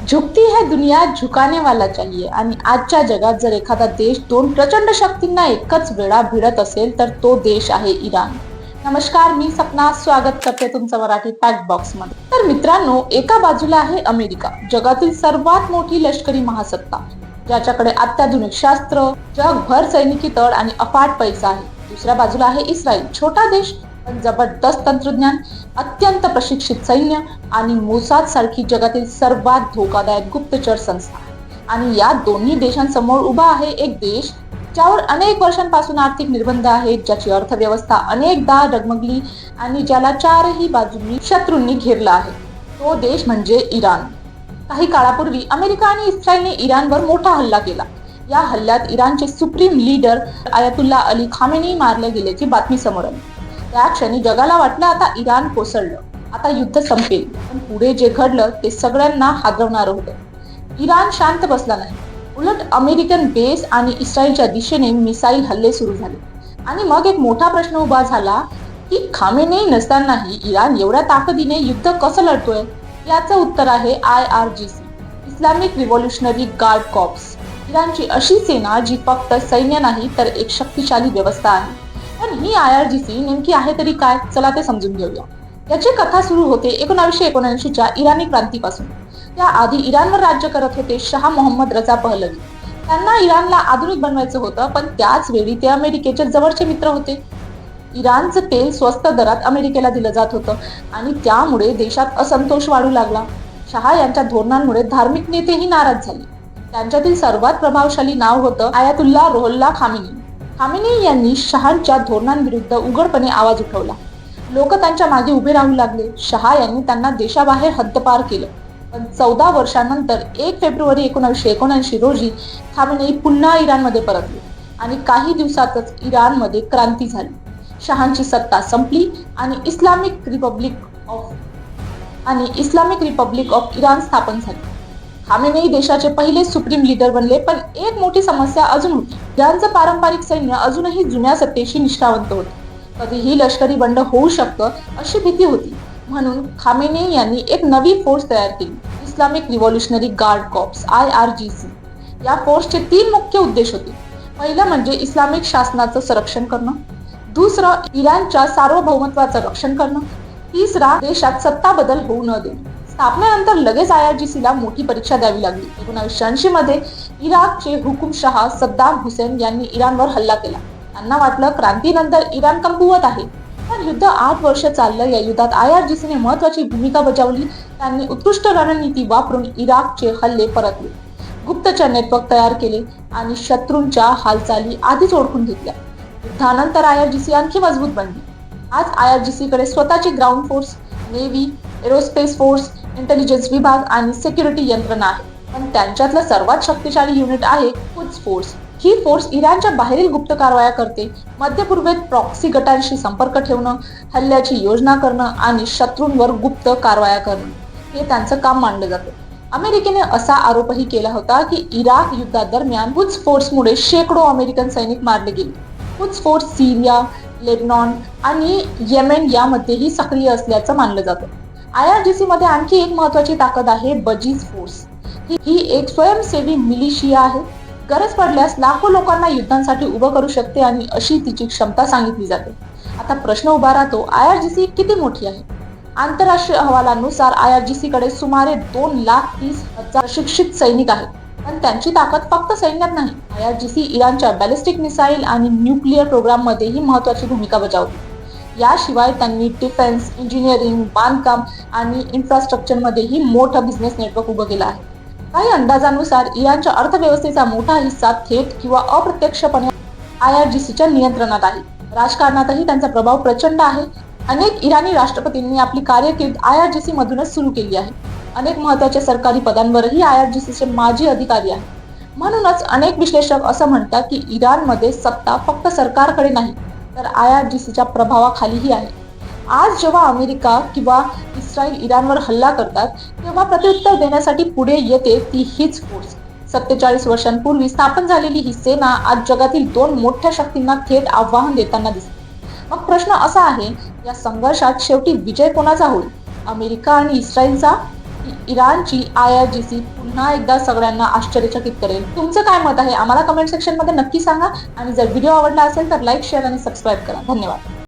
झुकती है दुनिया झुकाने वाला चाहिए. आणि आजच्या जगात जर एखादा देश दोन प्रचंड शक्तींना एकच वेळा भिडत असेल तर तो देश आहे इराण. नमस्कार, मी सपना स्वागत करते तुमचं मराठी फॅक्ट बॉक्स मध्ये. तर मित्रांनो, एका बाजूला आहे अमेरिका, जगातील सर्वात मोठी लष्करी महासत्ता, ज्याच्याकडे अत्याधुनिक शास्त्र, जगभर सैनिकी तळ आणि अफाट पैसा आहे. दुसऱ्या बाजूला आहे इस्रायल, छोटा देश पण जबरदस्त तंत्रज्ञान, अत्यंत प्रशिक्षित सैन्य आणि मोसाद सारखी जगातील सर्वात धोकादायक गुप्तचर संस्था. आणि या दोन्ही देशांसमोर उभा आहे एक देश ज्यावर अनेक वर्षांपासून आर्थिक निर्बंध आहेत, ज्याची अर्थव्यवस्था अनेकदा डगमगली आणि ज्याला चारही बाजूंनी शत्रूंनी घेरला आहे. तो देश म्हणजे इराण. काही काळापूर्वी अमेरिका आणि इस्रायलने इराणवर मोठा हल्ला केला. या हल्ल्यात इराणचे supreme leader ayatollah Ali Khamenei मारले गेल्याची बातमी समोर आली. त्या क्षणी जगाला वाटलं आता इराण कोसळलं, आता युद्ध संपेल. पण पुढे जे घडलं ते सगळ्यांना हादरवणारं होतं. इराण शांत बसला नाही. उलट अमेरिकन बेस आणि इस्रायलच्या दिशेने मिसाईल हल्ले सुरू झाले. आणि मग एक मोठा प्रश्न उभा झाला की खामेनेई नसतानाही इराण एवढ्या ताकदीने युद्ध कसं लढतोय? याचं उत्तर आहे IRGC, Islamic revolutionary guard corps. इराणची अशी सेना जी फक्त सैन्य नाही तर एक शक्तिशाली व्यवस्था आहे. पण ही IRGC नेमकी आहे तरी काय? चला ते समजून घेऊया. याची कथा सुरू होते 1979च्या इराणी क्रांतीपासून. त्याआधी इराणवर राज्य करत होते शाह मोहम्मद रजा पहलवी. त्यांना इराणला आधुनिक बनवायचं होतं, पण त्याच वेळी ते अमेरिकेचे जवळचे मित्र होते. इराणचं तेल स्वस्त दरात अमेरिकेला दिलं जात होतं आणि त्यामुळे देशात असंतोष वाढू लागला. शाह यांच्या धोरणांमुळे धार्मिक नेतेही नाराज झाले. त्यांच्यातील सर्वात प्रभावशाली नाव होतं आयतुल्ला रुहोल्ला खामेनी. खामेनी यांनी शहांच्या धोरणांविरुद्ध उघडपणे आवाज उठवला. लोक त्यांच्या मागे उभे राहू लागले. शाह यांनी त्यांना देशाबाहेर हद्दपार केलं. पण 14 वर्षांनंतर 1 फेब्रुवारी 1979 रोजी खामेनी पुन्हा इराणमध्ये परतले आणि काही दिवसातच इराणमध्ये क्रांती झाली. शहांची सत्ता संपली आणि इस्लामिक रिपब्लिक ऑफ इराण स्थापन झाली. खामेनेई देशाचे पहिले सुप्रीम लीडर बनले. पण एक मोठी समस्या अजून होती. इराणचं पारंपरिक सैन्य अजूनही जुन्या सत्तेशी निष्ठावंत होते. कधीही लष्करी बंड होऊ शकतं अशी भीती होती. म्हणून खामेनेई यांनी एक नवी फोर्स तयार केली, Islamic revolutionary guard corps IRGC. या फोर्सचे 3 मुख्य उद्देश होते. पहिलं म्हणजे इस्लामिक शासनाचं संरक्षण करणं, दुसरं इराणच्या सार्वभौमत्वाचं रक्षण करणं, तिसरा देशात सत्ता बदल होऊ न देणे. स्थापनेनंतर लगेच IRGCला मोठी परीक्षा द्यावी लागली. 1980 मध्ये इराकचे हुकुमशहा सद्दाम हुसेन यांनी इराणवर हल्ला केला. त्यांना वाटलं क्रांतीनंतर इराण कमकुवत आहे. पण युद्ध 8 वर्ष चाललं. या युद्धात IRGCने महत्वाची भूमिका बजावली. त्यांनी उत्कृष्ट रणनीती वापरून इराकचे हल्ले परतले, गुप्तचर नेटवर्क तयार केले आणि शत्रूंच्या हालचाली आधीच ओळखून घेतल्या. युद्धानंतर IRGC आणखी मजबूत बनली. आज IRGC कडे स्वतःची ground force, navy, aerospace force, intelligence विभाग आणि सिक्युरिटी यंत्रणा आहे. पण त्यांच्यातलं सर्वात शक्तिशाली युनिट आहे कुद्स फोर्स. ही फोर्स इराणच्या बाहेरील गुप्त कारवाया करते. मध्य पूर्वेत प्रॉक्सी गटांशी संपर्क ठेवणं, हल्ल्याची योजना करणं आणि शत्रूंवर गुप्त कारवाया करणं हे त्यांचं काम मानलं जातं. अमेरिकेने असा आरोपही केला होता की इराक युद्धादरम्यान कुद्स फोर्समुळे शेकडो अमेरिकन सैनिक मारले गेले. कुद्स फोर्स सीरिया, लेबनॉन आणि येमेन यामध्येही सक्रिय असल्याचं मानलं जातं. IRGC मध्ये आणखी एक महत्वाची ताकद आहे बजीज फोर्स. ही एक स्वयंसेवी मिलिशिया आहे. गरज पडल्यास लाखो लोकांना युद्धांसाठी उभं करू शकते आणि अशी तिची क्षमता सांगितली जाते. आता प्रश्न उभा राहतो, IRGC किती मोठी आहे? आंतरराष्ट्रीय अहवालानुसार IRGC कडे सुमारे 2,30,000 प्रशिक्षित सैनिक आहेत. पण त्यांची ताकद फक्त सैन्यात नाही. IRGC इराणच्या बॅलिस्टिक मिसाईल आणि न्यूक्लिअर प्रोग्राम मध्येही महत्वाची भूमिका बजावते. याशिवाय त्यांनी डिफेन्स, इंजिनिअरिंग, बांधकाम आणि इन्फ्रास्ट्रक्चर मध्येही मोठं बिझनेस नेटवर्क उभं केलं आहे. काही अंदाजानुसार इराणच्या अर्थव्यवस्थेचा मोठा हिस्सा थेट किंवा अप्रत्यक्षपणे IRGCच्या नियंत्रणात आहे. राजकारणातही त्यांचा प्रभाव प्रचंड आहे. अनेक इराणी राष्ट्रपतींनी आपली कारकीर्द IRGC मधूनच सुरू केली आहे. अनेक महत्वाच्या सरकारी पदांवरही IRGCचे माजी अधिकारी आहेत. म्हणूनच अनेक विश्लेषक असं म्हणतात की इराणमध्ये सत्ता फक्त सरकारकडे नाही तर IRGCच्या प्रभावाखालीही आहे. आज जेव्हा अमेरिका किंवा इस्रायल इराणवर हल्ला करतात तेव्हा प्रत्युत्तर देण्यासाठी पुढे येते ती हीच फोर्स. 47 वर्षांपूर्वी स्थापन झालेली ही सेना आज जगातील 2 मोठ्या शक्तींना थेट आव्हान देताना दिसते. मग प्रश्न असा आहे, या संघर्षात शेवटी विजय कोणाचा होईल? अमेरिका आणि इस्रायलचा की इराणची IRGC पुन्हा एकदा सगळ्यांना आश्चर्यचकित करेल? तुमचं काय मत आहे आम्हाला कमेंट सेक्शन मध्ये नक्की सांगा आणि जर व्हिडिओ आवडला असेल तर लाईक, शेअर आणि सबस्क्राईब करा. धन्यवाद.